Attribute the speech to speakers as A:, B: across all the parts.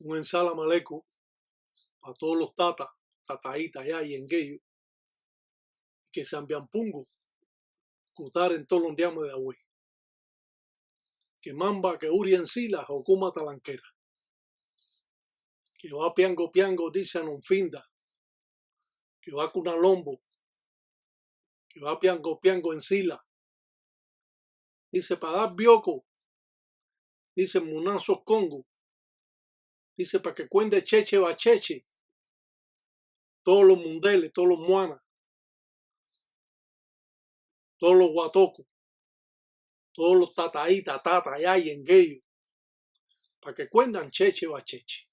A: Un ensalam aleikum a todos los tataitas allá y engueyo, que se ambiampungo, cutar en todos los diamos de agüe, que mamba que uri en silas o kuma talanquera, que va piango piango dice non finda, que va cuna lombo, que va piango piango en sila, dice para dar bioco, dice munazos congo, dice para que cuende cheche bacheche, todos los mundeles, todos los muanas, todos los guatocos, todos los tataitas, allá y engueyo, para que cuendan cheche bacheche.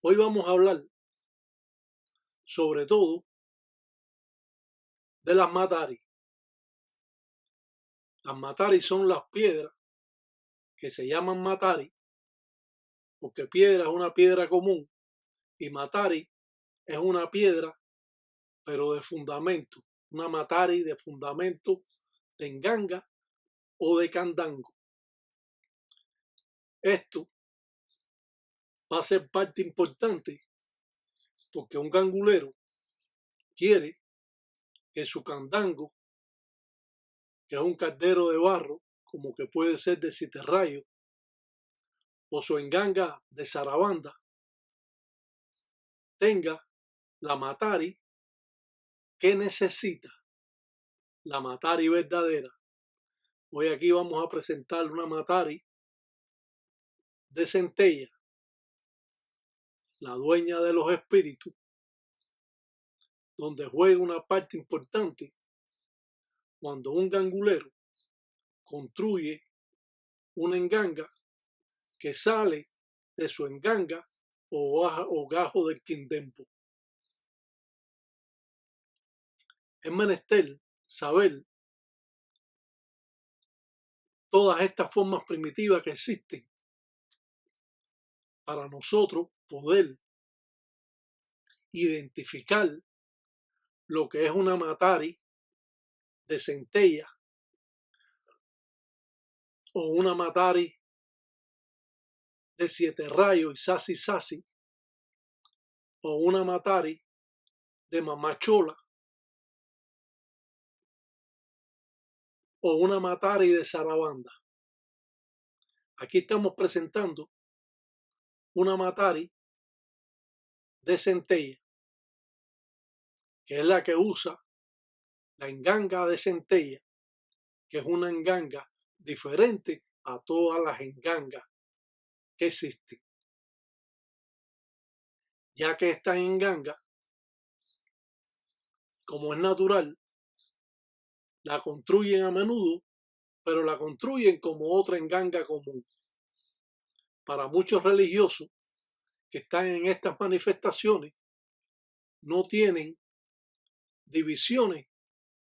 A: Hoy vamos a hablar sobre todo de las matari. Las matari son las piedras que se llaman matari porque piedra es una piedra común y matari es una piedra pero de fundamento, una matari de fundamento de enganga o de candango. Esto va a ser parte importante porque un gangulero quiere que su candango, que es un caldero de barro, como que puede ser de citerrayo, o su enganga de zarabanda, tenga la matari que necesita, la matari verdadera. Hoy aquí vamos a presentar una matari de centella, la dueña de los espíritus, donde juega una parte importante cuando un gangulero construye una enganga que sale de su enganga o gajo del quindempo. Es menester saber todas estas formas primitivas que existen para nosotros poder identificar lo que es una matari de centella o una matari de 7 rayos y sasi o una matari de mamachola o una matari de zarabanda. Aquí estamos presentando una matari de centella, que es la que usa la enganga de centella, que es una enganga diferente a todas las engangas que existen, ya que estas engangas, como es natural, la construyen a menudo, pero la construyen como otra enganga común. Para muchos religiosos que están en estas manifestaciones, no tienen divisiones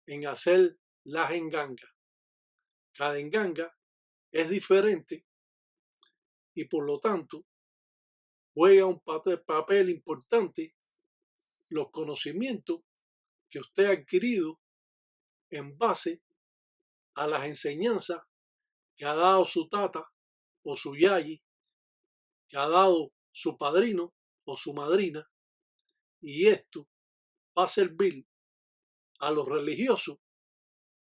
A: en hacer las engangas. Cada enganga es diferente y por lo tanto juega un papel importante los conocimientos que usted ha adquirido en base a las enseñanzas que ha dado su tata o su yayi, que ha dado su padrino o su madrina, y esto va a servir a los religiosos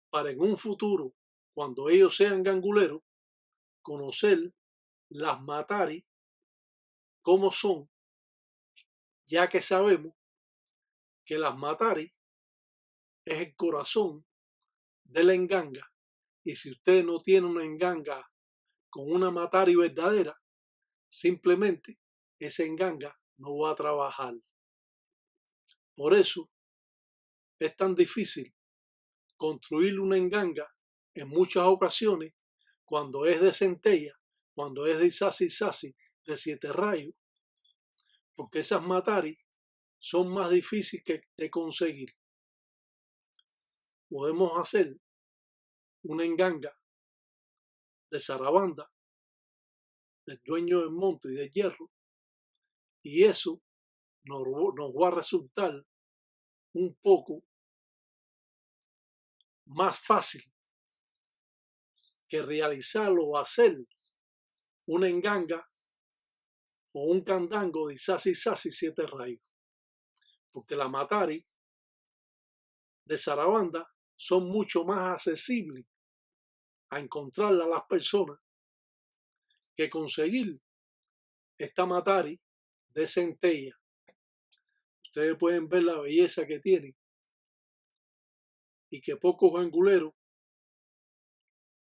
A: para en un futuro, cuando ellos sean ganguleros, conocer las mataris como son, ya que sabemos que las mataris es el corazón de la enganga, y si usted no tiene una enganga con una matari verdadera, simplemente esa enganga no va a trabajar. Por eso es tan difícil construir una enganga en muchas ocasiones cuando es de centella, cuando es de isasi, de 7 rayos, porque esas mataris son más difíciles de conseguir. Podemos hacer una enganga de zarabanda, del dueño del monte y del hierro, y eso nos va a resultar un poco más fácil que realizarlo o hacer una enganga o un candango de isasi 7 rayos, porque la matari de zarabanda son mucho más accesibles a encontrarla a las personas que conseguir esta matari de centella. Ustedes pueden ver la belleza que tiene y que pocos ganguleros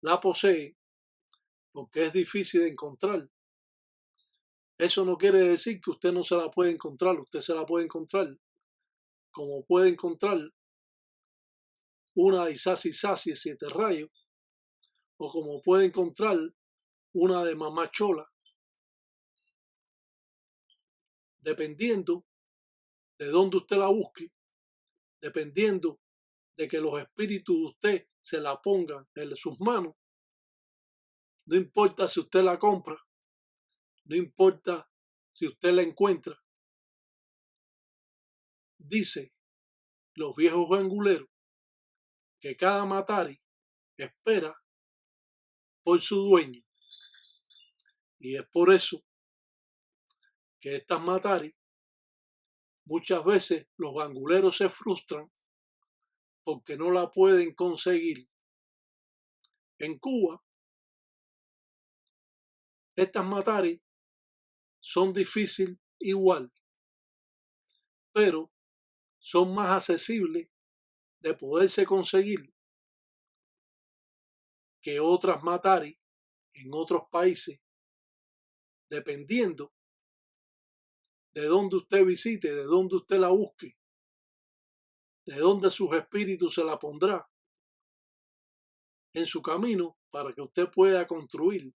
A: la poseen porque es difícil de encontrar. Eso no quiere decir que usted no se la puede encontrar, usted se la puede encontrar, como puede encontrar una de isasi 7 rayos, o como puede encontrar una de mamá chola, dependiendo de dónde usted la busque, dependiendo de que los espíritus de usted se la pongan en sus manos. No importa si usted la compra, no importa si usted la encuentra. Dice los viejos ganguleros que cada matari espera por su dueño, y es por eso que estas mataris muchas veces los ganguleros se frustran porque no la pueden conseguir. En Cuba estas mataris son difíciles igual, pero son más accesibles de poderse conseguir que otras mataris en otros países, dependiendo de dónde usted visite, de dónde usted la busque, de dónde sus espíritus se la pondrá en su camino para que usted pueda construir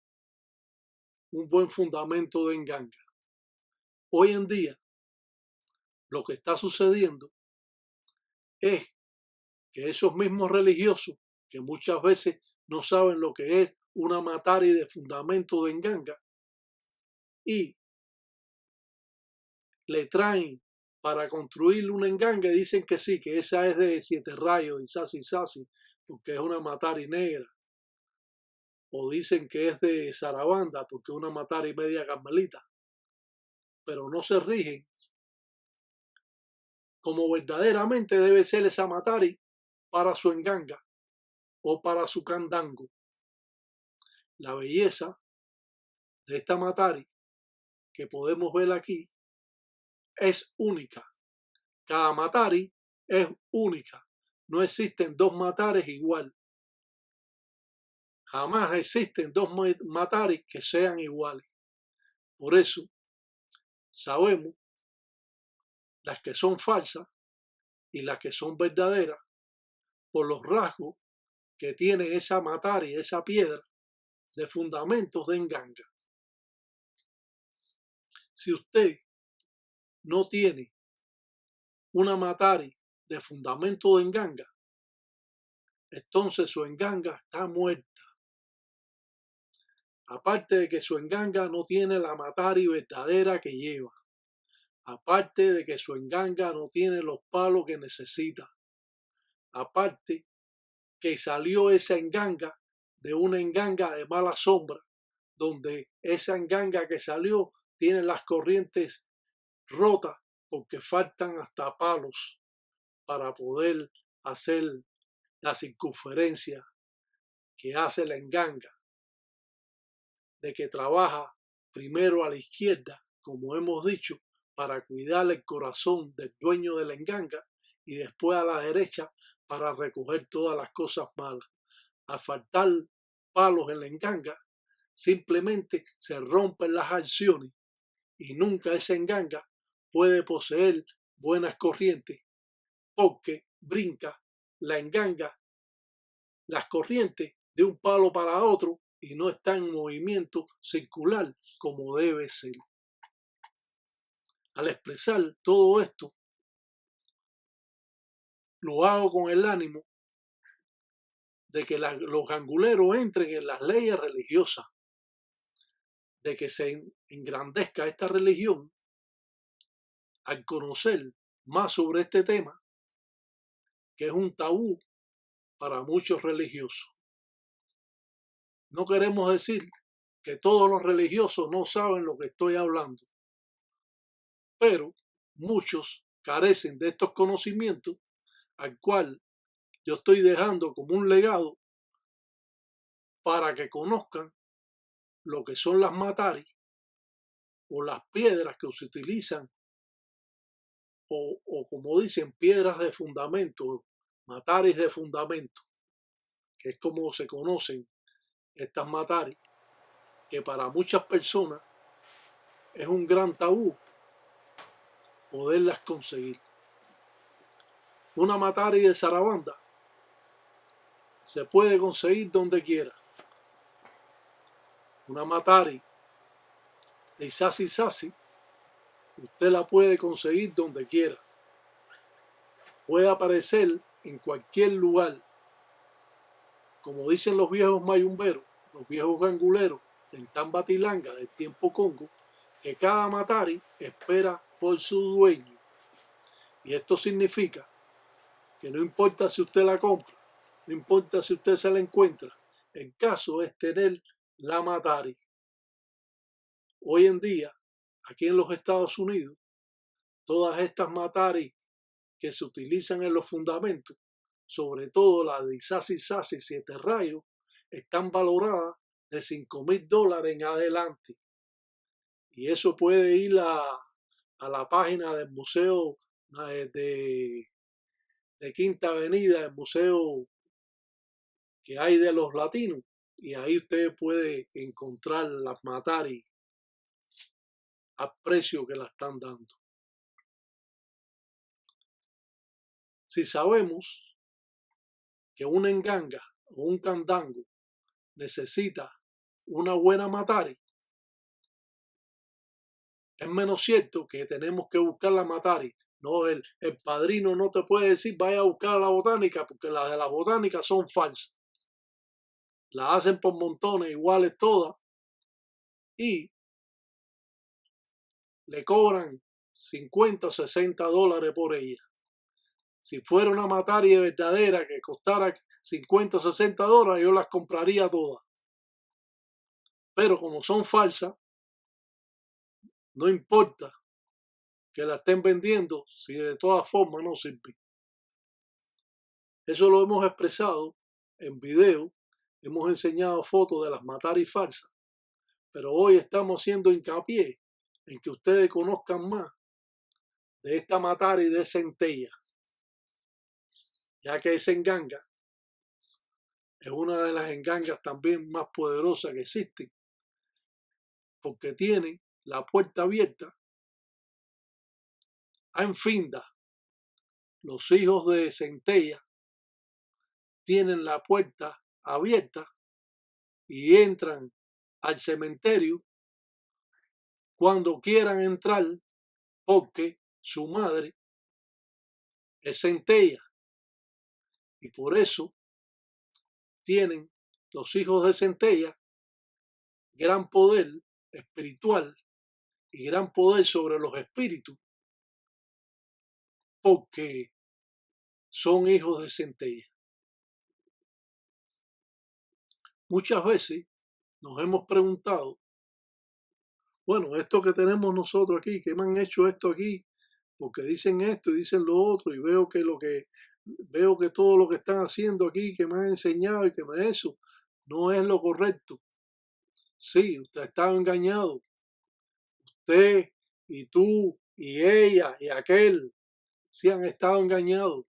A: un buen fundamento de enganga. Hoy en día, lo que está sucediendo es que esos mismos religiosos, que muchas veces no saben lo que es una matari de fundamento de enganga, y le traen para construir una enganga y dicen que sí, que esa es de 7 rayos, de isasi, porque es una matari negra. O dicen que es de zarabanda, porque es una matari media carmelita. Pero no se rigen como verdaderamente debe ser esa matari para su enganga o para su candango. La belleza de esta matari que podemos ver aquí es única. Cada matari es única. No existen dos matares igual. Jamás existen dos mataris que sean iguales. Por eso sabemos las que son falsas y las que son verdaderas por los rasgos que tiene esa matari, esa piedra de fundamentos de enganga. Si usted no tiene una matari de fundamento de enganga, entonces su enganga está muerta. Aparte de que su enganga no tiene la matari verdadera que lleva. Aparte de que su enganga no tiene los palos que necesita. Aparte que salió esa enganga de una enganga de mala sombra, donde esa enganga que salió tiene las corrientes rotas porque faltan hasta palos para poder hacer la circunferencia que hace la enganga, de que trabaja primero a la izquierda, como hemos dicho, para cuidar el corazón del dueño de la enganga, y después a la derecha para recoger todas las cosas malas. Al faltar palos en la enganga, simplemente se rompen las acciones y nunca esa enganga puede poseer buenas corrientes porque brinca la enganga las corrientes de un palo para otro y no está en movimiento circular como debe ser. Al expresar todo esto, lo hago con el ánimo de que los ganguleros entren en las leyes religiosas, de que se engrandezca esta religión al conocer más sobre este tema, que es un tabú para muchos religiosos. No queremos decir que todos los religiosos no saben lo que estoy hablando, pero muchos carecen de estos conocimientos al cual yo estoy dejando como un legado para que conozcan lo que son las mataris o las piedras que se utilizan o como dicen, piedras de fundamento, mataris de fundamento, que es como se conocen estas mataris, que para muchas personas es un gran tabú poderlas conseguir. Una matari de zarabanda se puede conseguir donde quiera. Una matari de isasi sasi usted la puede conseguir donde quiera. Puede aparecer en cualquier lugar. Como dicen los viejos mayumberos, los viejos ganguleros de Tambatilanga del tiempo Congo, que cada matari espera por su dueño. Y esto significa que no importa si usted la compra, no importa si usted se la encuentra, el caso es tener la matari. Hoy en día, aquí en los Estados Unidos, todas estas mataris que se utilizan en los fundamentos, sobre todo la de isasi sasi 7 rayos, están valoradas de $5,000 en adelante. Y eso puede ir a la página del museo de Quinta Avenida, el museo que hay de los latinos, y ahí usted puede encontrar las mataris al precio que la están dando. Si sabemos que una enganga o un candango necesita una buena matari, es menos cierto que tenemos que buscar la matari. No, el padrino no te puede decir vaya a buscar a la botánica, porque las de la botánica son falsas. Las hacen por montones, iguales todas, y le cobran $50 o $60 por ella. Si fuera una matari verdadera que costara $50 o $60, yo las compraría todas. Pero como son falsas, no importa que la estén vendiendo si de todas formas no sirven. Eso lo hemos expresado en video, hemos enseñado fotos de las mataris falsas, pero hoy estamos haciendo hincapié en que ustedes conozcan más de esta matari de centella, ya que esa enganga es una de las engangas también más poderosas que existen, porque tiene la puerta abierta a Enfinda. Los hijos de Centella tienen la puerta abierta y entran al cementerio cuando quieran entrar, porque su madre es Centella, y por eso tienen los hijos de Centella gran poder espiritual y gran poder sobre los espíritus, porque son hijos de Centella. Muchas veces nos hemos preguntado, bueno, esto que tenemos nosotros aquí, ¿qué me han hecho esto aquí? Porque dicen esto y dicen lo otro, y veo que todo lo que están haciendo aquí, que me han enseñado y que me eso, no es lo correcto. Sí, usted ha estado engañado. Usted y tú y ella y aquel sí han estado engañados,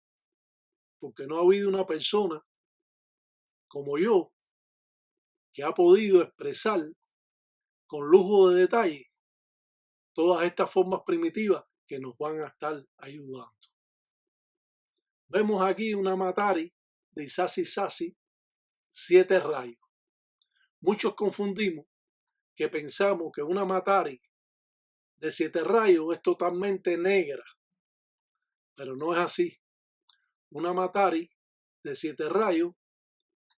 A: porque no ha habido una persona como yo que ha podido expresar con lujo de detalle todas estas formas primitivas que nos van a estar ayudando. Vemos aquí una Matari de Isazi Sazi 7 rayos. Muchos confundimos que pensamos que una Matari de 7 rayos es totalmente negra, pero no es así. Una Matari de 7 rayos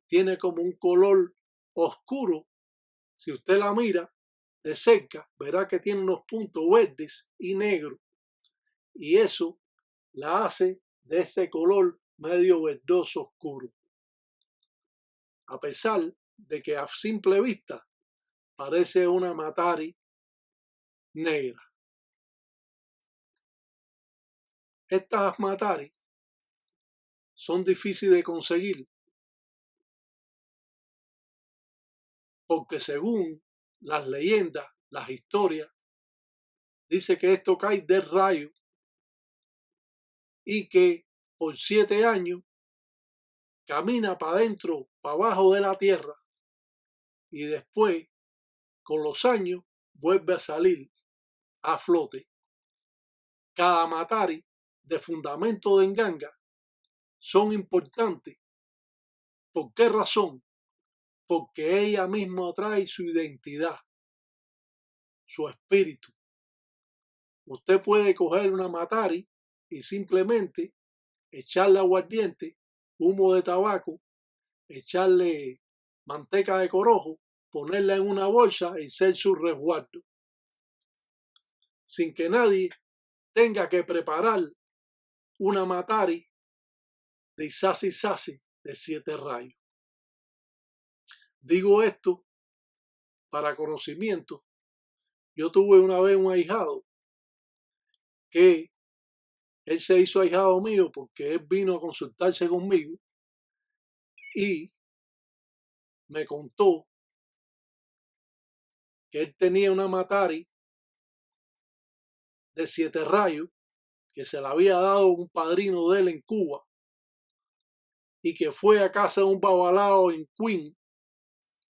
A: tiene como un color oscuro. Si usted la mira de cerca, verá que tiene unos puntos verdes y negros, y eso la hace de este color medio verdoso oscuro, a pesar de que a simple vista parece una Matari negra. Estas Matari son difíciles de conseguir porque, según las leyendas, las historias, dice que esto cae del rayo y que por 7 años camina para adentro, para abajo de la tierra, y después, con los años, vuelve a salir a flote. Cada Matari de fundamento de Nganga son importantes. ¿Por qué razón? Porque ella misma trae su identidad, su espíritu. Usted puede coger una Matari y simplemente echarle aguardiente, humo de tabaco, echarle manteca de corojo, ponerla en una bolsa y ser su resguardo, sin que nadie tenga que preparar una Matari de Isazi Sazi de 7 rayos. Digo esto para conocimiento. Yo tuve una vez un ahijado que él se hizo ahijado mío porque él vino a consultarse conmigo y me contó que él tenía una Matari de 7 rayos que se la había dado un padrino de él en Cuba y que fue a casa de un babalao en Queens,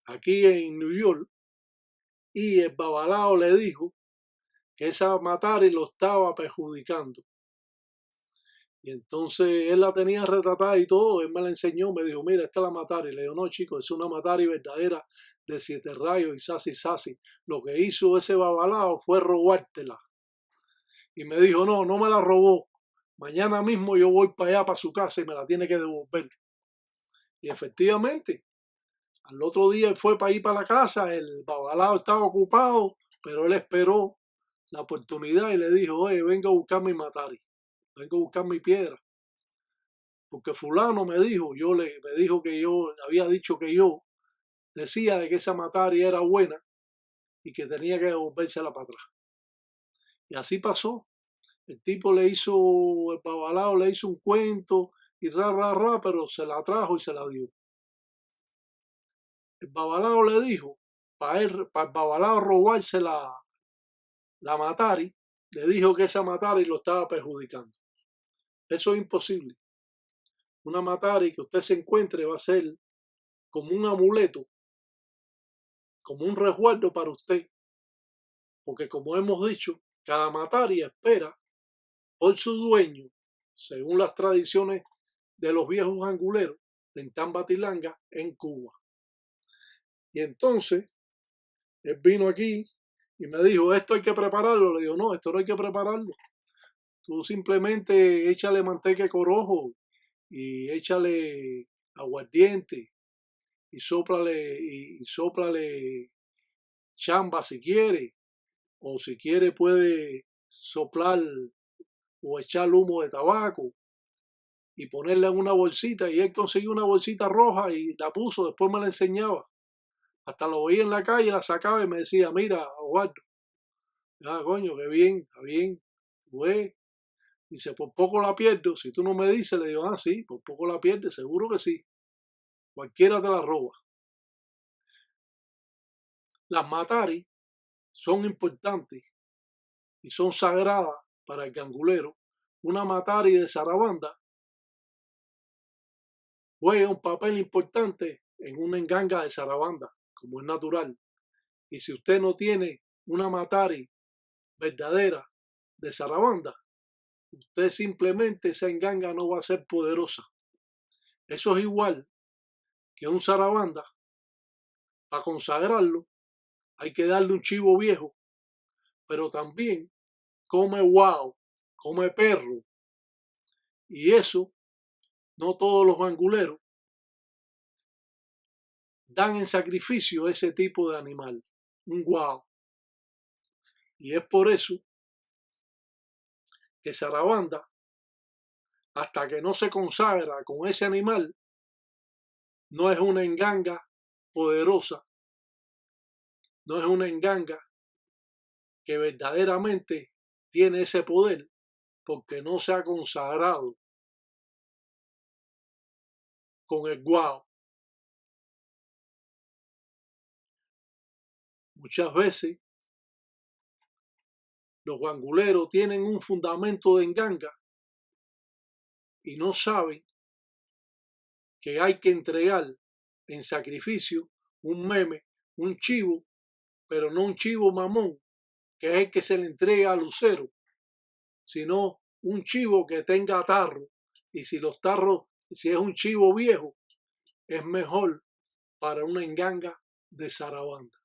A: aquí en New York, y el babalao le dijo que esa Matari lo estaba perjudicando. Y entonces él la tenía retratada y todo, él me la enseñó, me dijo, mira, esta es la Matari. Le digo, no, chico, es una Matari verdadera de 7 rayos y Isazi. Lo que hizo ese babalao fue robártela. Y me dijo, no, no me la robó. Mañana mismo yo voy para allá, para su casa, y me la tiene que devolver. Y efectivamente, al otro día él fue para ir para la casa, el babalao estaba ocupado, pero él esperó la oportunidad y le dijo, oye, venga a buscar mi Matari, vengo a buscar mi piedra, porque fulano me dijo, me dijo que yo había dicho que yo decía de que esa Matari era buena y que tenía que devolvérsela para atrás. Y así pasó. El tipo el babalao le hizo un cuento y pero se la trajo y se la dio. El babalao le dijo, para el babalao robarse la Matari, le dijo que esa Matari lo estaba perjudicando. Eso es imposible. Una Matari que usted se encuentre va a ser como un amuleto, como un resguardo para usted, porque como hemos dicho, cada matari espera por su dueño, según las tradiciones de los viejos anguleros de Tambatilanga en Cuba. Y entonces él vino aquí y me dijo, esto hay que prepararlo. Le digo, no, esto no hay que prepararlo. Tú simplemente échale manteca de corojo y échale aguardiente y sóplale chamba si quiere, o si quiere puede soplar o echar humo de tabaco y ponerla en una bolsita. Y él consiguió una bolsita roja y la puso, después me la enseñaba. Hasta lo veía en la calle, la sacaba y me decía, mira, Eduardo, coño, qué bien, está bien, güey. Dice, por poco la pierdo. Si tú no me dices, le digo, sí, por poco la pierdes, seguro que sí. Cualquiera te la roba. Las mataris son importantes y son sagradas para el gangulero. Una matari de zarabanda juega un papel importante en una enganga de zarabanda, como es natural. Y si usted no tiene una matari verdadera de zarabanda, usted simplemente esa enganga no va a ser poderosa. Eso es igual que un zarabanda. Para consagrarlo hay que darle un chivo viejo, pero también come guau, come perro. Y eso no todos los anguleros dan en sacrificio ese tipo de animal, un guau. Y es por eso que zarabanda, hasta que no se consagra con ese animal, no es una enganga poderosa, no es una enganga que verdaderamente tiene ese poder, porque no se ha consagrado con el guau. Muchas veces los guanguleros tienen un fundamento de enganga y no saben que hay que entregar en sacrificio un meme, un chivo, pero no un chivo mamón, que es el que se le entrega al lucero, sino un chivo que tenga tarro. Y si los tarros, si es un chivo viejo, es mejor para una enganga de zarabanda.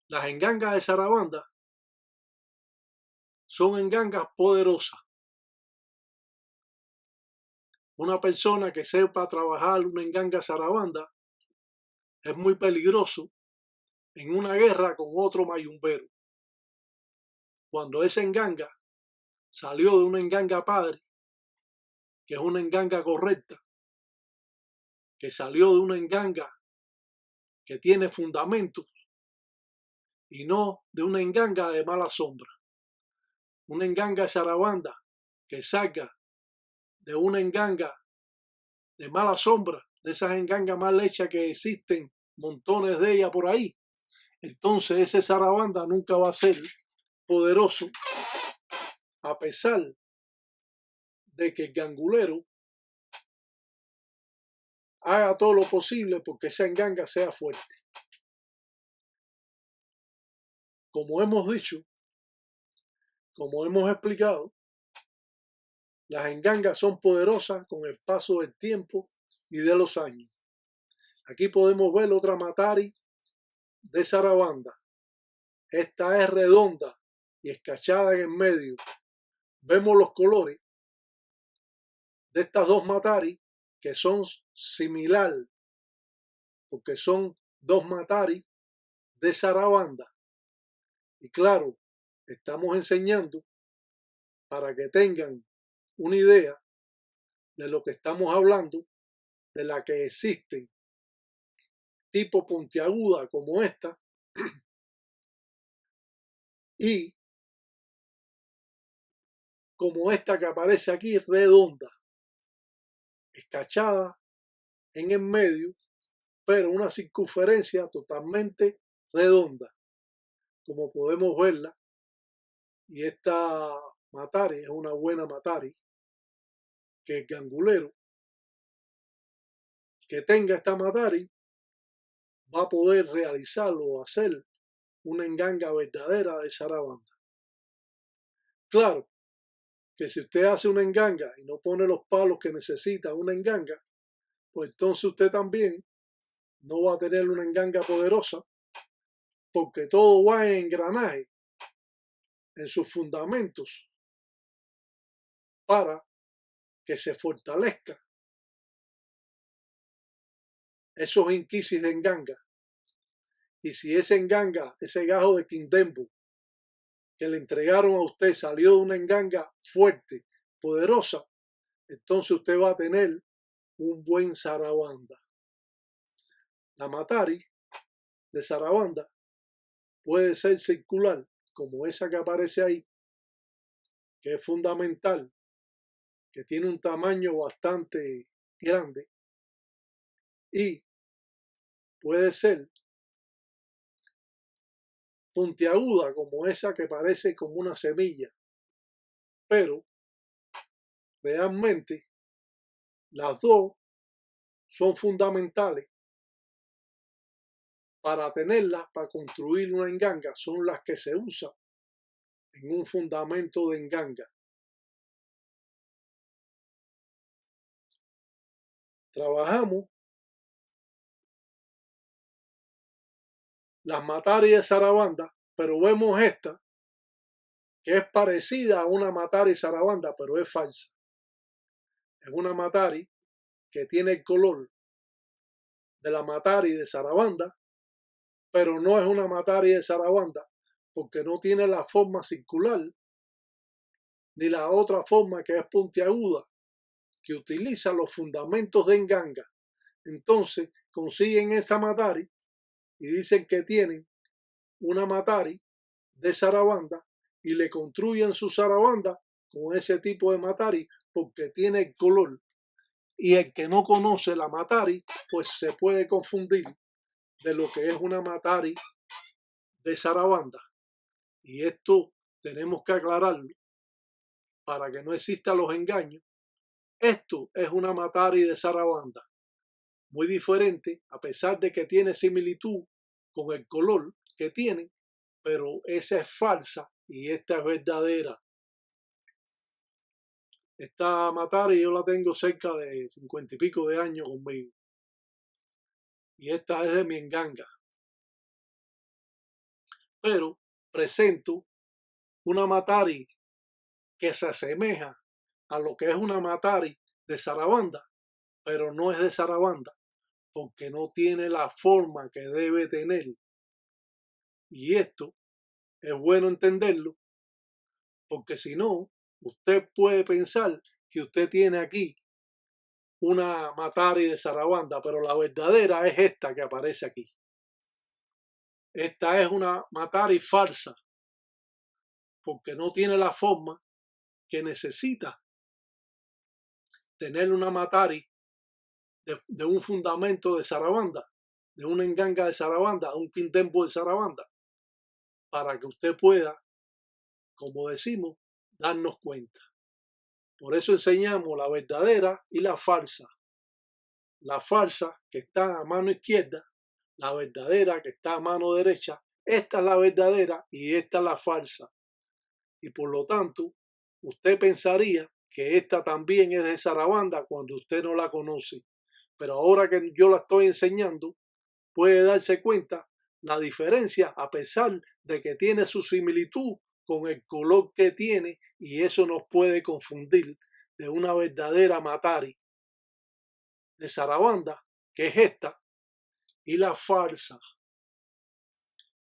A: Las engangas de zarabanda son engangas poderosas. Una persona que sepa trabajar una enganga zarabanda es muy peligroso en una guerra con otro mayumbero. Cuando esa enganga salió de una enganga padre, que es una enganga correcta, que salió de una enganga que tiene fundamentos y no de una enganga de mala sombra. Una enganga de zarabanda que salga de una enganga de mala sombra, de esas engangas mal hechas que existen montones de ellas por ahí, entonces ese zarabanda nunca va a ser poderoso, a pesar de que el gangulero haga todo lo posible porque esa enganga sea fuerte. Como hemos dicho, como hemos explicado, las engangas son poderosas con el paso del tiempo y de los años. Aquí podemos ver otra matari de zarabanda. Esta es redonda y escachada en el medio. Vemos los colores de estas dos matari que son similar, porque son dos matari de zarabanda. Y claro, estamos enseñando para que tengan una idea de lo que estamos hablando, de la que existen tipo puntiaguda como esta y como esta que aparece aquí redonda, escachada en el medio, pero una circunferencia totalmente redonda, como podemos verla. Y esta matari es una buena matari que el gangulero que tenga esta matari va a poder realizarlo o hacer una enganga verdadera de zarabanda. Claro que si usted hace una enganga y no pone los palos que necesita una enganga, pues entonces usted también no va a tener una enganga poderosa, porque todo va en engranaje, en sus fundamentos, para que se fortalezca esos inquisis de enganga. Y si ese enganga, ese gajo de quindembo que le entregaron a usted salió de una enganga fuerte, poderosa, entonces usted va a tener un buen zarabanda. La matari de zarabanda puede ser circular, como esa que aparece ahí, que es fundamental, que tiene un tamaño bastante grande, y puede ser puntiaguda, como esa que parece como una semilla, pero realmente las dos son fundamentales para tenerlas, para construir una enganga, son las que se usan en un fundamento de enganga. Trabajamos las matari de zarabanda, pero vemos esta que es parecida a una matari zarabanda, pero es falsa. Es una matari que tiene el color de la matari de zarabanda, pero no es una matari de zarabanda porque no tiene la forma circular ni la otra forma que es puntiaguda, que utiliza los fundamentos de enganga. Entonces consiguen esa matari y dicen que tienen una matari de zarabanda y le construyen su zarabanda con ese tipo de matari porque tiene el color. Y el que no conoce la matari, pues se puede confundir de lo que es una matari de zarabanda. Y esto tenemos que aclararlo para que no existan los engaños. Esto es una matari de zarabanda, muy diferente, a pesar de que tiene similitud con el color que tiene, pero esa es falsa y esta es verdadera. Esta matari yo la tengo cerca de 50 y pico de años conmigo. Y esta es de mi enganga. Pero presento una matari que se asemeja a lo que es una matari de zarabanda, pero no es de zarabanda, porque no tiene la forma que debe tener. Y esto es bueno entenderlo, porque si no, usted puede pensar que usted tiene aquí una matari de zarabanda, pero la verdadera es esta que aparece aquí. Esta es una matari falsa, porque no tiene la forma que necesita tener una matari de un fundamento de zarabanda, de una enganga de zarabanda, un quindembo de zarabanda, para que usted pueda, como decimos, darnos cuenta. Por eso enseñamos la verdadera y la falsa. La falsa, que está a mano izquierda, la verdadera, que está a mano derecha. Esta es la verdadera y esta es la falsa. Y por lo tanto, usted pensaría que esta también es de zarabanda cuando usted no la conoce. Pero ahora que yo la estoy enseñando, puede darse cuenta la diferencia, a pesar de que tiene su similitud con el color que tiene, y eso nos puede confundir de una verdadera matari de zarabanda, que es esta, y la falsa.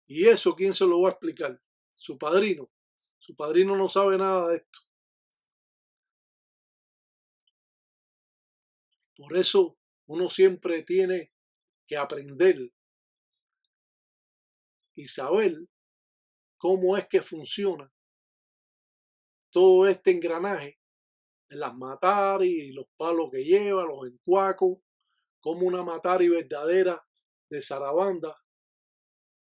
A: ¿Y eso quién se lo va a explicar? Su padrino. Su padrino no sabe nada de esto. Por eso uno siempre tiene que aprender y saber cómo es que funciona todo este engranaje de las matari y los palos que lleva, los encuacos, como una matari verdadera de zarabanda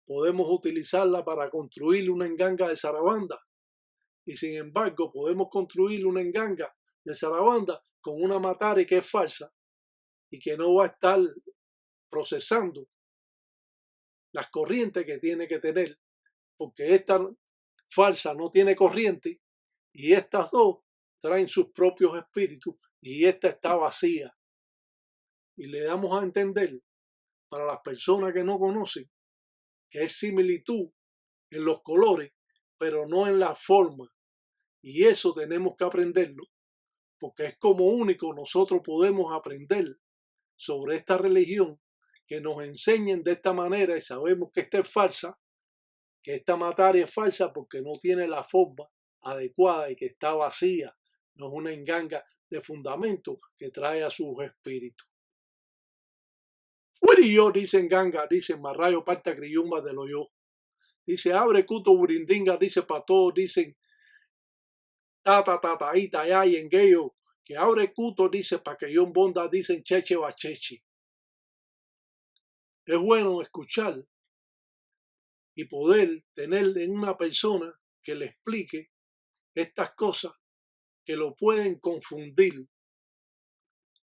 A: podemos utilizarla para construir una enganga de zarabanda, y sin embargo podemos construir una enganga de Sarabanda con una Matari que es falsa y que no va a estar procesando las corrientes que tiene que tener, porque esta falsa no tiene corriente y estas dos traen sus propios espíritus y esta está vacía. Y le damos a entender, para las personas que no conocen, que es similitud en los colores, pero no en la forma. Y eso tenemos que aprenderlo, porque es como único nosotros podemos aprender sobre esta religión, que nos enseñen de esta manera y sabemos que esta es falsa, que esta Matari es falsa porque no tiene la forma adecuada y que está vacía, no es una enganga de fundamento que trae a sus espíritus. Yo dicen ganga, dicen marrayo parta criyumba de lo yo. Dice abre cuto burindinga, dice pato, dicen tata tataita ya y engueyo, que abre cuto, dice pa que yo en bonda, dicen cheche bachechi. Es bueno escuchar y poder tener en una persona que le explique estas cosas que lo pueden confundir.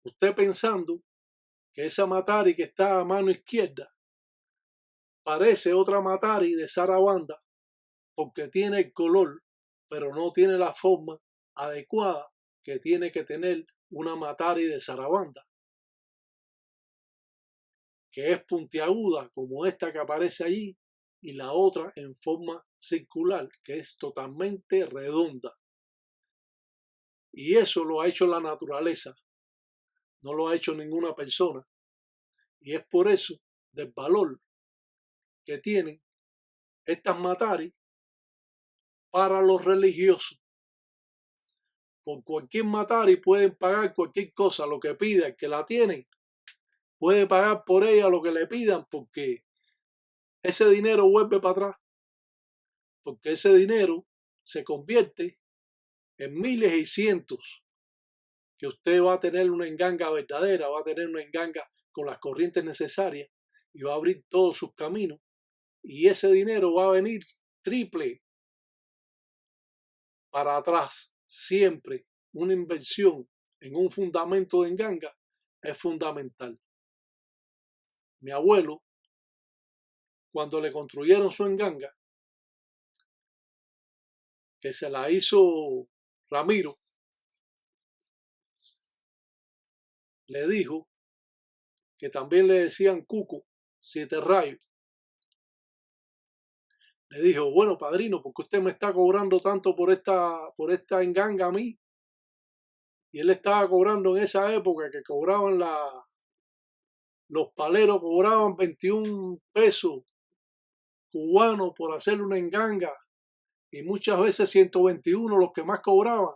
A: Usted pensando que esa Matari que está a mano izquierda parece otra Matari de Sarabanda porque tiene el color, pero no tiene la forma adecuada que tiene que tener una Matari de Sarabanda, que es puntiaguda como esta que aparece allí, y la otra en forma circular, que es totalmente redonda. Y eso lo ha hecho la naturaleza, no lo ha hecho ninguna persona. Y es por eso del valor que tienen estas Matari para los religiosos. Por cualquier Matari pueden pagar cualquier cosa, lo que pida, el que la tiene puede pagar por ella lo que le pidan, porque ese dinero vuelve para atrás, porque ese dinero se convierte en miles y cientos, que usted va a tener una enganga verdadera, va a tener una enganga con las corrientes necesarias y va a abrir todos sus caminos, y ese dinero va a venir triple para atrás. Siempre una inversión en un fundamento de enganga es fundamental. Mi abuelo, cuando le construyeron su enganga, que se la hizo Ramiro, le dijo que también le decían Cuco, 7 rayos. Le dijo, bueno, padrino, ¿por qué usted me está cobrando tanto por esta enganga a mí? Y él estaba cobrando en esa época que cobraban los paleros cobraban 21 pesos cubanos por hacerle una enganga y muchas veces 121 los que más cobraban.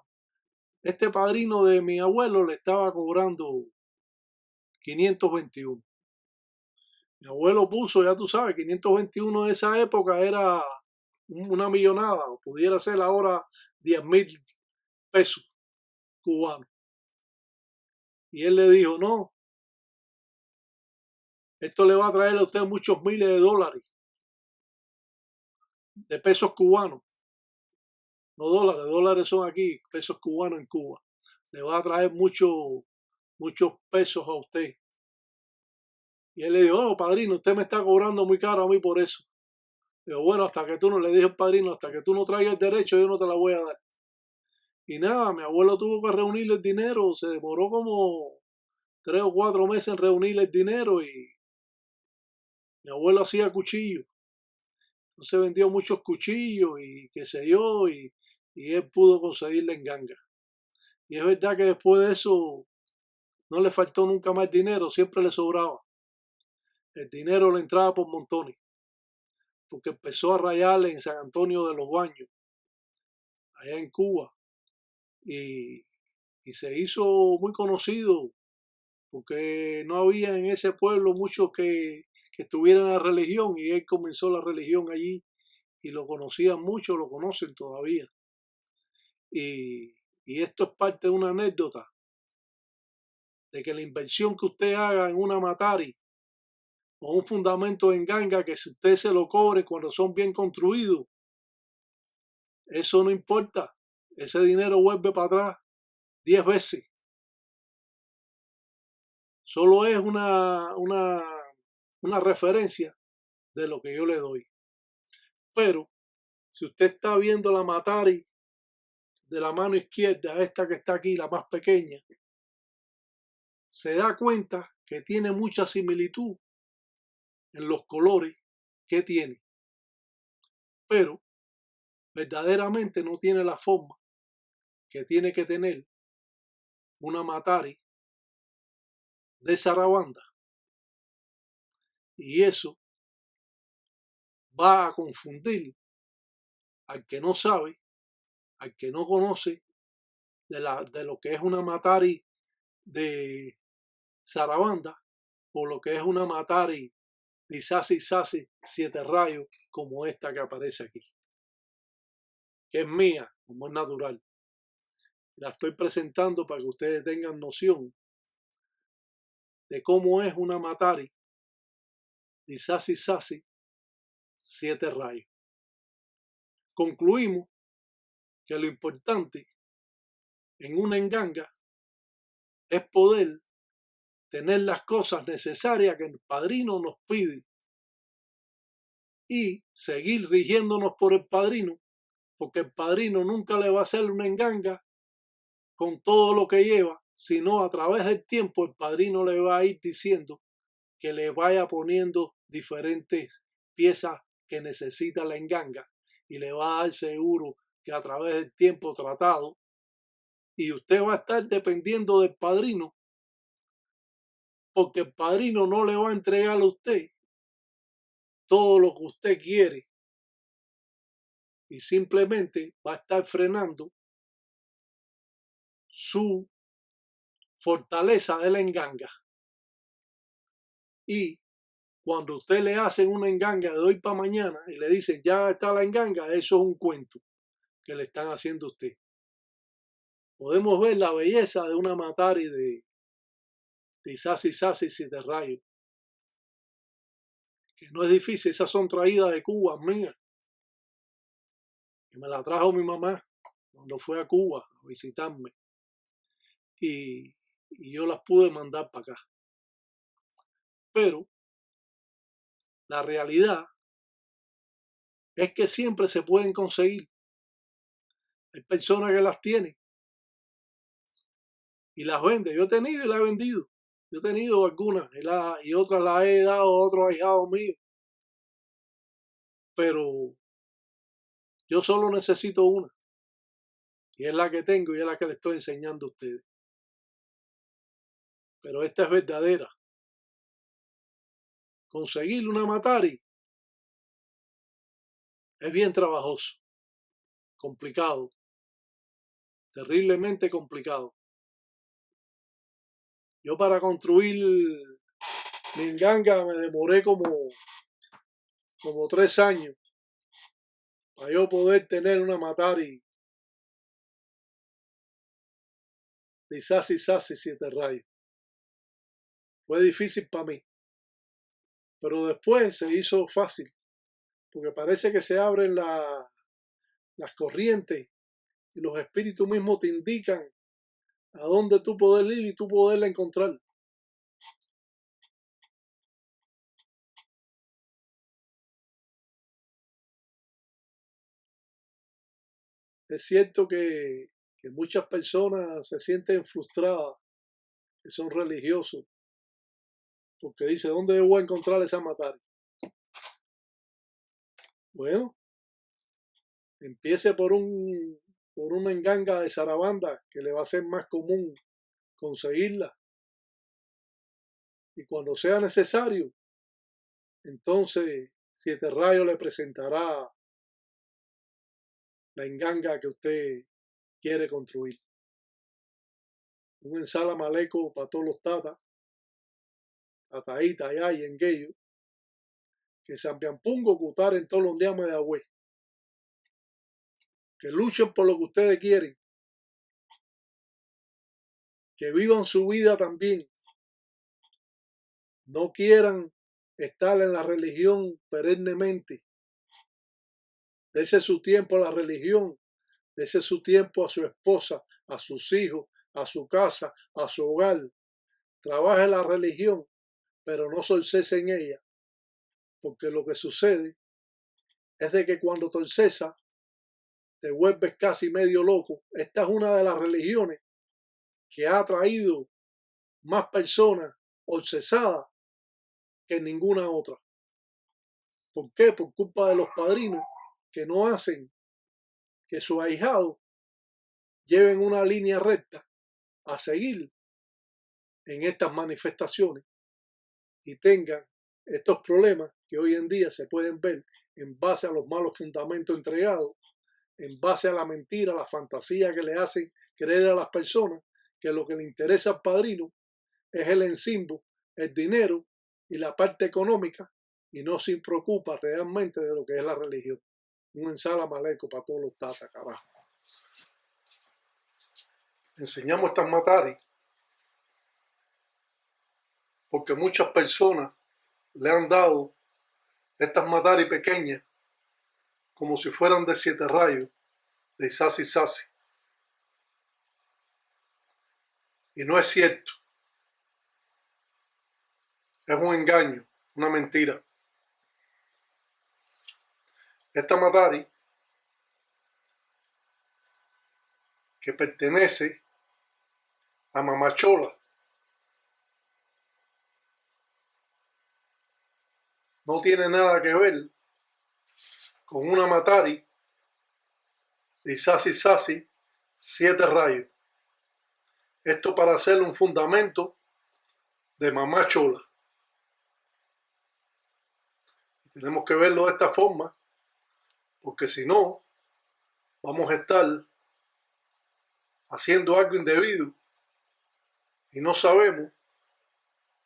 A: Este padrino de mi abuelo le estaba cobrando 521. Mi abuelo puso, ya tú sabes, 521 de esa época era una millonada, o pudiera ser ahora 10.000 pesos cubanos. Y él le dijo, no, esto le va a traer a usted muchos miles de dólares, de pesos cubanos. No dólares, dólares son aquí, pesos cubanos en Cuba. Le va a traer muchos pesos a usted. Y él le dijo, oh, padrino, usted me está cobrando muy caro a mí por eso. Digo, bueno, hasta que tú no, le dije al padrino, hasta que tú no traigas el derecho, yo no te la voy a dar. Y nada, mi abuelo tuvo que reunir el dinero, se demoró como 3 o 4 meses en reunir el dinero y mi abuelo hacía cuchillos. Entonces vendió muchos cuchillos y qué sé yo, y él pudo conseguir la enganga. Y es verdad que después de eso no le faltó nunca más dinero, siempre le sobraba. El dinero le entraba por montones, porque empezó a rayarle en San Antonio de los Baños, allá en Cuba, y se hizo muy conocido, porque no había en ese pueblo muchos que estuvieran en la religión, y él comenzó la religión allí, y lo conocían mucho, lo conocen todavía. Y esto es parte de una anécdota, de que la inversión que usted haga en una Matari, o un fundamento de enganga, que si usted se lo cobre cuando son bien construidos, eso no importa, ese dinero vuelve para atrás 10 veces. Solo es una referencia de lo que yo le doy. Pero si usted está viendo la Matari de la mano izquierda, esta que está aquí, la más pequeña, se da cuenta que tiene mucha similitud en los colores que tiene, pero verdaderamente no tiene la forma que tiene que tener una Matari de Sarabanda. Y eso va a confundir al que no sabe, al que no conoce de lo que es una Matari de Sarabanda o lo que es una Matari de Sassy 7 rayos como esta que aparece aquí, que es mía, como es natural. La estoy presentando para que ustedes tengan noción de cómo es una Matari de Sassy 7 rayos. Concluimos que lo importante en una enganga es poder tener las cosas necesarias que el padrino nos pide y seguir rigiéndonos por el padrino, porque el padrino nunca le va a hacer una enganga con todo lo que lleva, sino a través del tiempo el padrino le va a ir diciendo que le vaya poniendo diferentes piezas que necesita la enganga y le va a dar seguro que a través del tiempo tratado, y usted va a estar dependiendo del padrino, porque el padrino no le va a entregar a usted todo lo que usted quiere y simplemente va a estar frenando su fortaleza de la enganga. Y cuando usted le hacen una enganga de hoy para mañana y le dicen ya está la enganga, eso es un cuento que le están haciendo a usted. Podemos ver la belleza de una Matari de Sassy 7 rayos, que no es difícil. Esas son traídas de Cuba, mías, que me la trajo mi mamá cuando fue a Cuba a visitarme, y yo las pude mandar para acá. Pero la realidad es que siempre se pueden conseguir. Hay personas que las tienen y las venden. Yo he tenido y las he vendido. Yo he tenido algunas y otras las he dado a otros ahijados míos. Pero yo solo necesito una. Y es la que tengo y es la que le estoy enseñando a ustedes. Pero esta es verdadera. Conseguir una Matari es bien trabajoso, complicado, terriblemente complicado. Yo para construir mi enganga me demoré como 3 años para yo poder tener una Matari de Sassy 7 rayos. Fue difícil para mí, pero después se hizo fácil, porque parece que se abren las corrientes y los espíritus mismos te indican a dónde tú poder ir y tú poderla encontrar. Es cierto que muchas personas se sienten frustradas, que son religiosos, porque dice, ¿dónde yo voy a encontrar esa Matari? Bueno, empiece por una enganga de Sarabanda, que le va a ser más común conseguirla. Y cuando sea necesario, entonces 7 rayos le presentará la enganga que usted quiere construir. Un ensalamaleco para todos los tatas, tataíta allá y en Gueyo, que Sampiampungo cutar en todos los días de agüe. Que luchen por lo que ustedes quieren. Que vivan su vida también. No quieran estar en la religión perennemente. Dese su tiempo a la religión. Dese su tiempo a su esposa, a sus hijos, a su casa, a su hogar, trabaje la religión, pero no solcese en ella, porque lo que sucede es de que cuando torcesas te vuelves casi medio loco. Esta es una de las religiones que ha traído más personas obsesadas que ninguna otra. ¿Por qué? Por culpa de los padrinos que no hacen que sus ahijados lleven una línea recta a seguir en estas manifestaciones y tengan estos problemas que hoy en día se pueden ver en base a los malos fundamentos entregados, en base a la mentira, a la fantasía que le hacen creer a las personas que lo que le interesa al padrino es el ensimbo, el dinero y la parte económica, y no se preocupa realmente de lo que es la religión. Un ensala maleco para todos los tatas, carajo. Enseñamos estas mataris porque muchas personas le han dado estas mataris pequeñas como si fueran de 7 rayos, de Isasi Sasi. Y no es cierto. Es un engaño, una mentira. Esta matari, que pertenece a Mamá Chola, no tiene nada que ver con una matari de Isasi Sasi 7 rayos. Esto para hacer un fundamento de Mamá Chola. Tenemos que verlo de esta forma, porque si no, vamos a estar haciendo algo indebido y no sabemos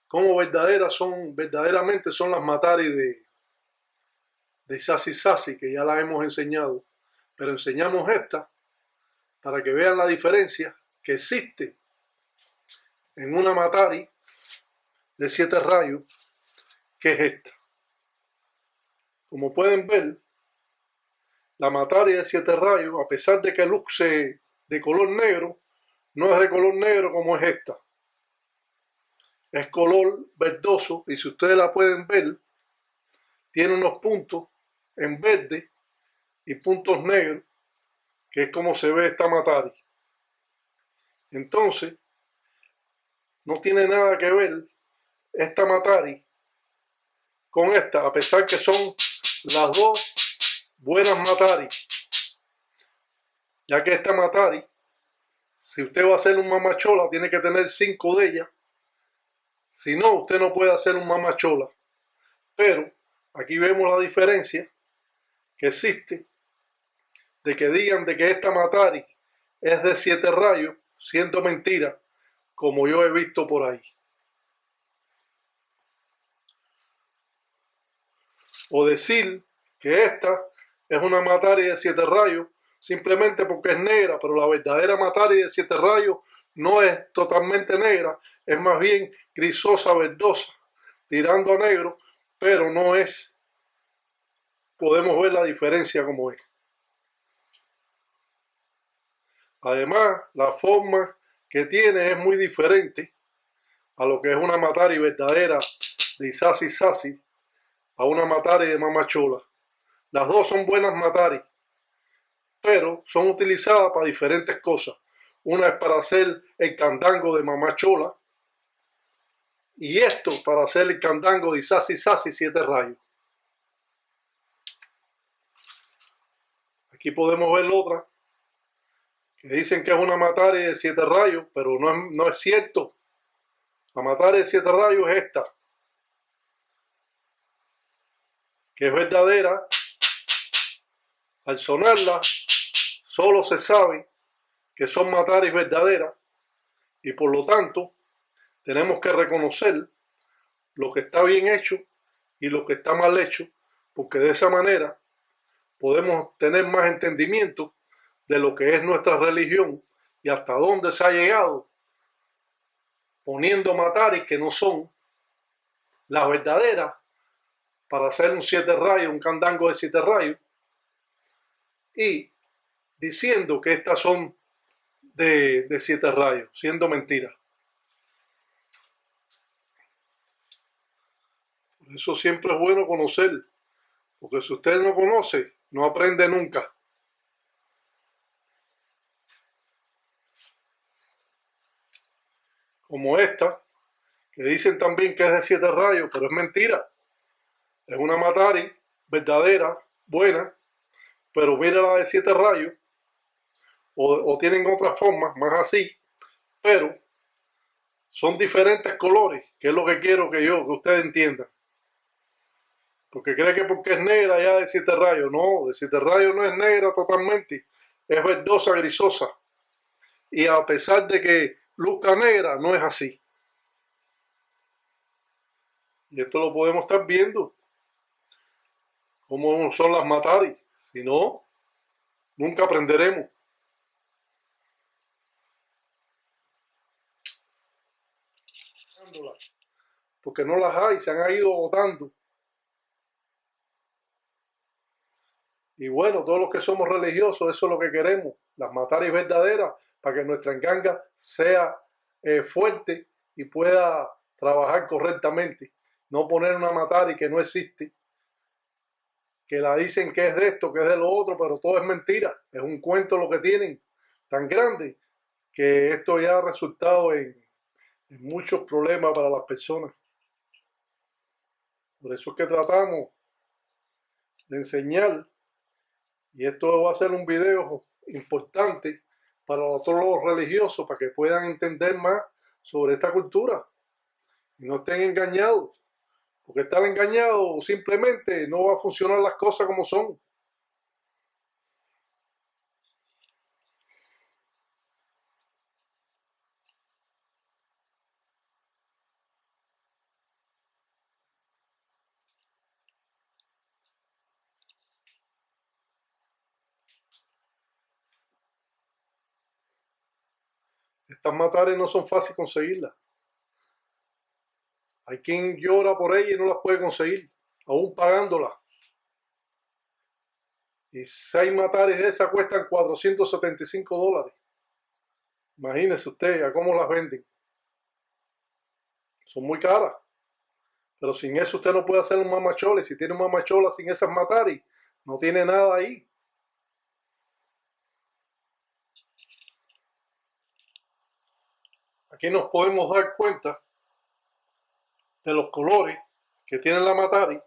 A: cómo verdaderamente son las mataris de Isasi Sasi, que ya las hemos enseñado, pero enseñamos esta para que vean la diferencia que existe en una matari de 7 rayos, que es esta. Como pueden ver, la matari de 7 rayos, a pesar de que luce de color negro, no es de color negro como es esta. Es color verdoso, y si ustedes la pueden ver, tiene unos puntos en verde y puntos negros, que es como se ve esta matari. Entonces, no tiene nada que ver esta matari con esta, a pesar que son las dos buenas matari, ya que esta matari, si usted va a hacer un mamachola, tiene que tener 5 de ellas. Si no, usted no puede hacer un mamachola. Pero aquí vemos la diferencia que existe de que digan de que esta matari es de 7 rayos, siendo mentira, como yo he visto por ahí. O decir que esta es una matari de 7 rayos simplemente porque es negra, pero la verdadera matari de 7 rayos no es totalmente negra, es más bien grisosa, verdosa, tirando a negro, pero no es. Podemos ver la diferencia como es. Además, la forma que tiene es muy diferente a lo que es una matari verdadera de Isasi Sasi, a una matari de Mamá Chola. Las dos son buenas matari, pero son utilizadas para diferentes cosas. Una es para hacer el candango de Mamá Chola, y esto para hacer el candango de Isasi Sasi 7 rayos. Aquí podemos ver otra, que dicen que es una matari de 7 rayos, pero no es cierto. La matari de 7 rayos es esta, que es verdadera. Al sonarla, solo se sabe que son mataris verdaderas, y por lo tanto tenemos que reconocer lo que está bien hecho y lo que está mal hecho, porque de esa manera podemos tener más entendimiento de lo que es nuestra religión y hasta dónde se ha llegado poniendo mataris que no son las verdaderas para hacer un 7 rayos, un candango de 7 rayos, y diciendo que estas son de 7 rayos, siendo mentira. Por eso siempre es bueno conocer, porque si usted no conoce, no aprende nunca. Como esta, que dicen también que es de 7 rayos, pero es mentira. Es una Matari verdadera, buena, pero mira la de 7 rayos, o tienen otras formas, más así, pero son diferentes colores, que es lo que quiero que ustedes entiendan. Porque cree que porque es negra ya de 7 rayos, no, de 7 rayos no es negra totalmente, es verdosa, grisosa. Y a pesar de que luzca negra, no es así. Y esto lo podemos estar viendo, cómo son las Matari. Si no, nunca aprenderemos. Porque no las hay, se han ido botando. Y bueno, todos los que somos religiosos, eso es lo que queremos, las Mataris verdaderas, para que nuestra enganga sea fuerte y pueda trabajar correctamente. No poner una Matari que no existe, que la dicen que es de esto, que es de lo otro, pero todo es mentira. Es un cuento lo que tienen tan grande que esto ya ha resultado en muchos problemas para las personas. Por eso es que tratamos de enseñar, y esto va a ser un video importante para todos los religiosos, para que puedan entender más sobre esta cultura y no estén engañados, porque estar engañado simplemente no va a funcionar las cosas como son. Estas Matares no son fáciles conseguirlas. Hay quien llora por ellas y no las puede conseguir, aún pagándolas. Y 6 Matares de esas cuestan $475. Imagínese usted a cómo las venden. Son muy caras. Pero sin eso usted no puede hacer un mamachola. Y si tiene un mamachola sin esas Mataris, no tiene nada ahí. Aquí nos podemos dar cuenta de los colores que tiene la Matari.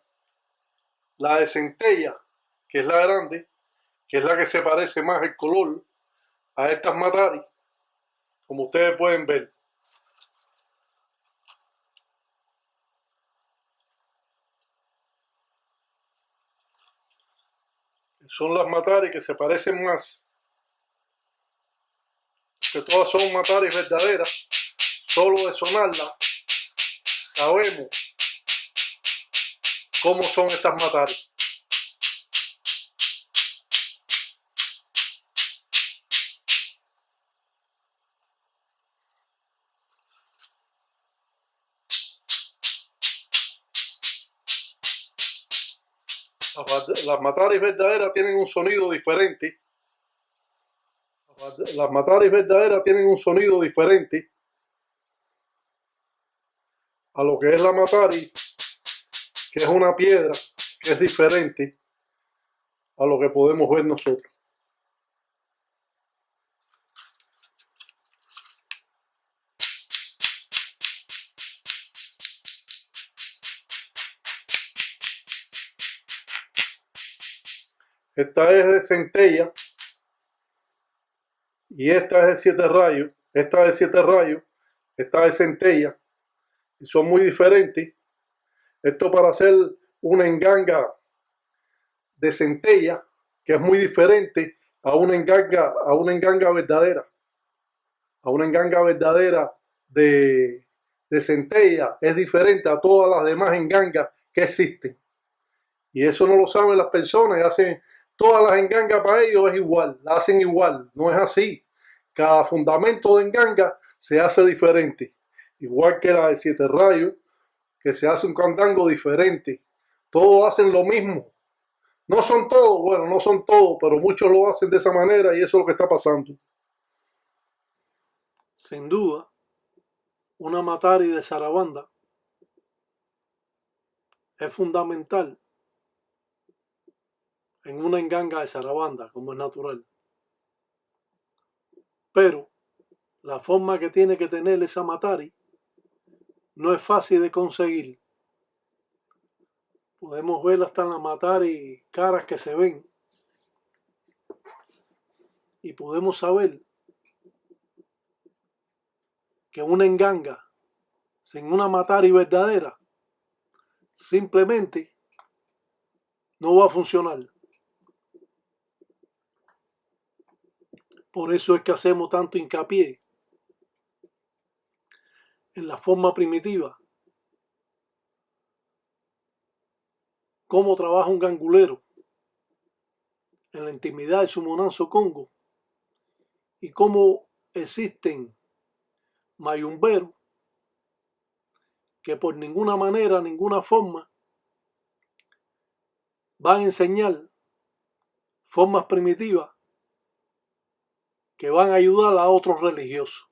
A: La de centella, que es la grande, que es la que se parece más el color a estas Matari, como ustedes pueden ver. Son las Matari que se parecen más, que todas son Mataris verdaderas. Solo de sonarla sabemos cómo son estas Matari. Las Mataris verdaderas tienen un sonido diferente. Las Mataris verdaderas tienen un sonido diferente a lo que es la Matari, que es una piedra, que es diferente a lo que podemos ver nosotros. Esta es de centella y esta es de 7 rayos. Esta es de 7 rayos, esta es de centella, y son muy diferentes. Esto para hacer una enganga de centella, que es muy diferente a una enganga verdadera. A una enganga verdadera de centella es diferente a todas las demás engangas que existen. Y eso no lo saben las personas, y hacen todas las engangas para ellos es igual, la hacen igual. No es así. Cada fundamento de enganga se hace diferente. Igual que la de 7 rayos, que se hace un candango diferente. Todos hacen lo mismo. No son todos, bueno, no son todos, pero muchos lo hacen de esa manera y eso es lo que está pasando. Sin duda, una matari de zarabanda es fundamental en una enganga de zarabanda, como es natural. Pero la forma que tiene que tener esa matari no es fácil de conseguir. Podemos ver hasta en la matari caras que se ven y podemos saber que una enganga sin una matari verdadera simplemente no va a funcionar. Por eso es que hacemos tanto hincapié en la forma primitiva, cómo trabaja un gangulero en la intimidad de su monanzo congo y cómo existen mayumberos que por ninguna manera, ninguna forma van a enseñar formas primitivas que van a ayudar a otros religiosos,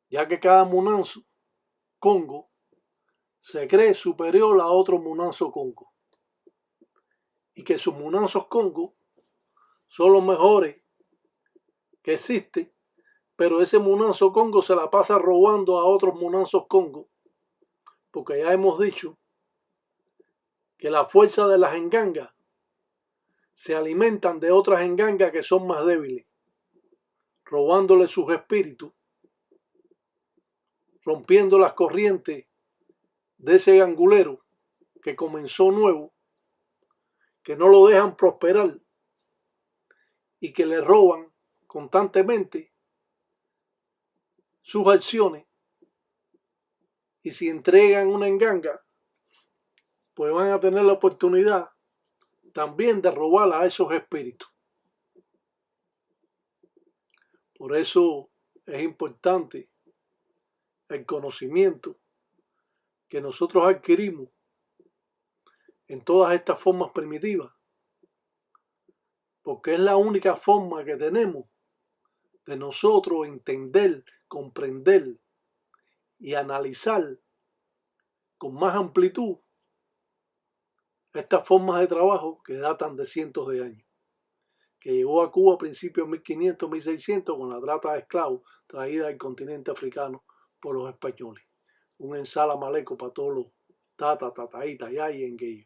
A: ya que cada munanzo congo se cree superior a otro munanzo congo y que sus munanzos congo son los mejores que existen, pero ese munanzo congo se la pasa robando a otros munanzos congo, porque ya hemos dicho que la fuerza de las engangas se alimentan de otras engangas que son más débiles, robándole sus espíritus, rompiendo las corrientes de ese gangulero que comenzó nuevo, que no lo dejan prosperar y que le roban constantemente sus acciones, y si entregan una enganga, pues van a tener la oportunidad también de robar a esos espíritus. Por eso es importante el conocimiento que nosotros adquirimos en todas estas formas primitivas, porque es la única forma que tenemos de nosotros entender, comprender y analizar con más amplitud estas formas de trabajo que datan de cientos de años, que llegó a Cuba a principios de 1500, 1600 con la trata de esclavos traída del continente africano por los españoles. Un ensala maleco para todos los tata, tataíta, ya y engueyo.